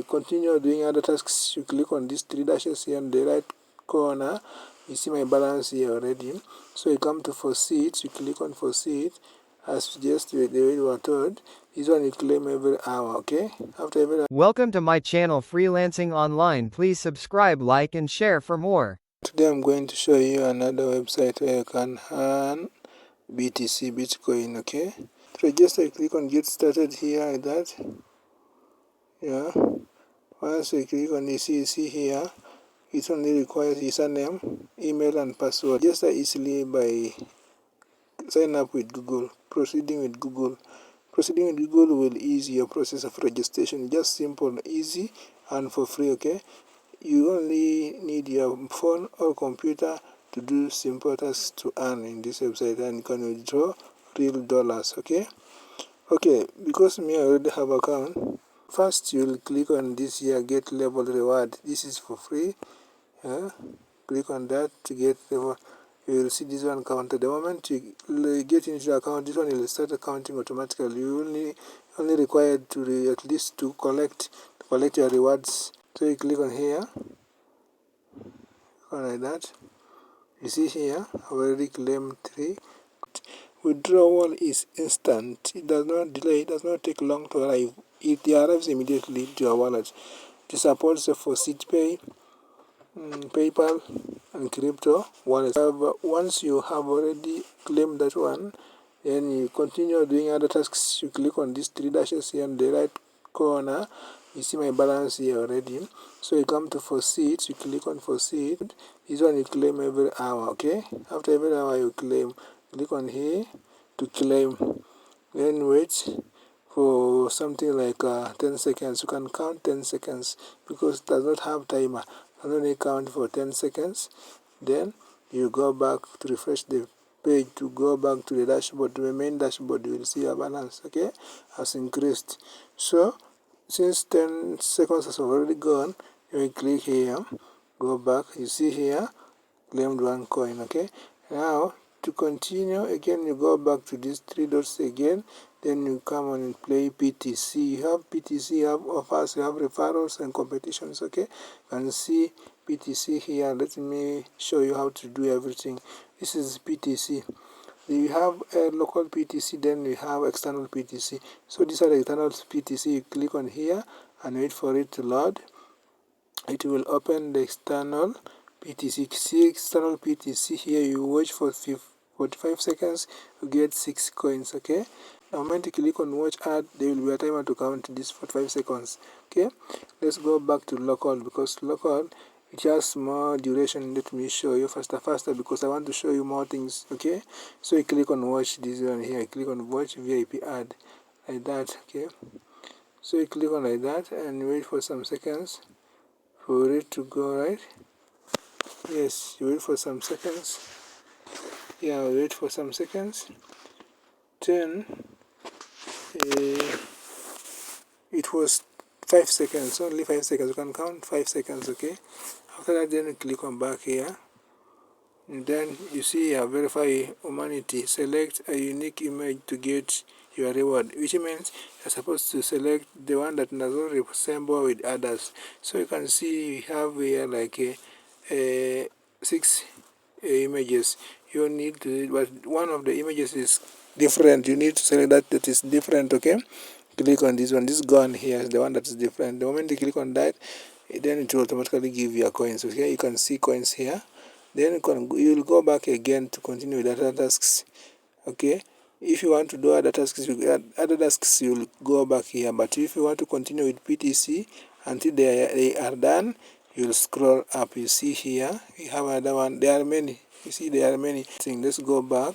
continue doing other tasks, you click on these three dashes here on the right corner. You see my balance here already. So you come to proceed, you click on proceed as just the way you were told. This one you claim every hour, okay? After every hour. Welcome to my channel Freelancing Online. Please subscribe, like and share for more. Today I'm going to show you another website where you can earn BTC Bitcoin, okay? To register, you click on get started here like that. Yeah. Once you click on this, you see here, it only requires username, email and password. Register easily by sign up with Google. Proceeding with Google will ease your process of registration. Just simple, easy and for free, okay? You only need your phone or computer to do simple tasks to earn in this website, and you can withdraw real dollars, okay? Okay, because me I already have account. First you will click on this here, get level reward. This is for free. Click on that to get reward. You will see this one counted. The moment you get into the account, this one will start counting automatically. You only required to at least to collect your rewards. So you click on here, like that. You see here, I already claimed 3. Withdrawal is instant. It does not delay. It does not take long to arrive. It arrives immediately to your wallet. It supports for SeedPay, PayPal, and crypto wallets. Once you have already claimed that one, then you continue doing other tasks. You click on these 3 dashes here on the right corner. You see my balance here already. So you come to proceed, you click on proceed. This one you claim every hour, okay? After every hour you claim. Click on here to claim. Then wait for something like 10 seconds. You can count 10 seconds because it does not have timer. And only count for 10 seconds. Then you go back to refresh the page, to go back to the dashboard, to the main dashboard. You will see your balance, okay, has increased. So since 10 seconds has already gone, you will click here, go back. You see here, claimed 1 coin, okay? Now to continue again, you go back to these 3 dots again. Then you come on and play PTC. You have PTC, you have offers, you have referrals and competitions, okay? You can see PTC here. Let me show you how to do everything. This is PTC. You have a local PTC, then you have external PTC. So these are the external PTC. You click on here and wait for it to load. It will open the external PTC. See external PTC here. You watch for 45 seconds to get 6 coins, okay? The moment you click on watch ad, there will be a timer to count this 45 seconds, okay? Let's go back to local, because local it has more duration. Let me show you faster because I want to show you more things, okay? So you click on watch this one here. You click on watch VIP ad like that, okay? So you click on like that and wait for some seconds for it to go, right? Yes, you wait for some seconds. Yeah, wait for some seconds. Then it was 5 seconds, only 5 seconds. You can count 5 seconds, okay? After that, then you click on back here. And then you see verify humanity. Select a unique image to get your reward, which means you're supposed to select the one that does not resemble with others. So you can see we have here like 6 images. You need to, but one of the images is different. You need to select that is different, okay? Click on this one. This gun here is the one that is different. The moment you click on that, then it will automatically give you coins, okay? You can see coins here. Then you will go back again to continue with other tasks, okay? If you want to do other tasks, you will go back here. But if you want to continue with PTC until they are done, you will scroll up. You see here, we have another one. There are many. You see, there are many things. Let's go back.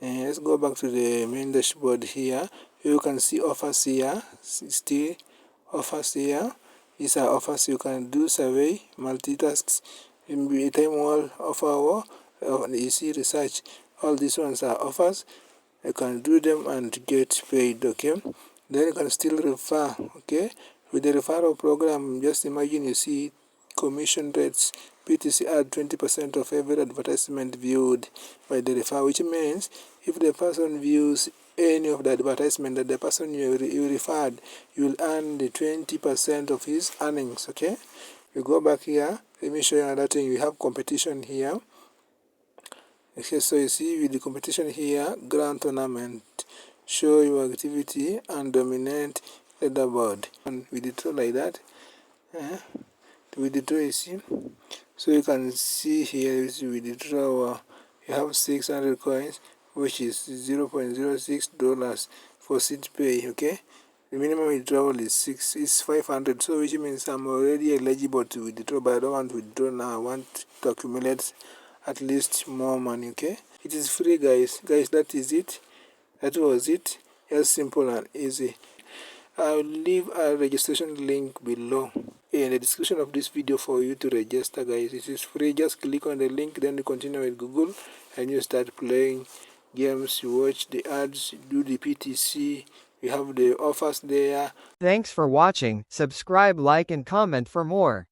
Let's go back to the main dashboard here. You can see offers here. Still offers here. These are offers. You can do survey, multitasks, time wall, offer, you see research. All these ones are offers. You can do them and get paid, okay? Then you can still refer, okay? With the referral program, just imagine you see commission rates. PTC add 20% of every advertisement viewed by the referral, which means if the person views any of the advertisement that the person you referred, you will earn the 20% of his earnings. Okay, you go back here. Let me show you another thing. You have competition here. Okay, so you see with the competition here, grand tournament, show your activity and dominate leaderboard. And with the draw like that, with the draw, you see, so you can see here with the draw, you have 600 coins, which is $0.06 for seed pay. Okay, the minimum withdrawal is 500, so which means I'm already eligible to withdraw, but I don't want to withdraw now. I want to accumulate at least more money. Okay, it is free, guys. That is it. That was it. Just simple and easy. I'll leave a registration link below in the description of this video for you to register, guys. It is free. Just click on the link, then you continue with Google and you start playing games. You watch the ads, do the PTC. You have the offers there. Thanks for watching. Subscribe, like, and comment for more.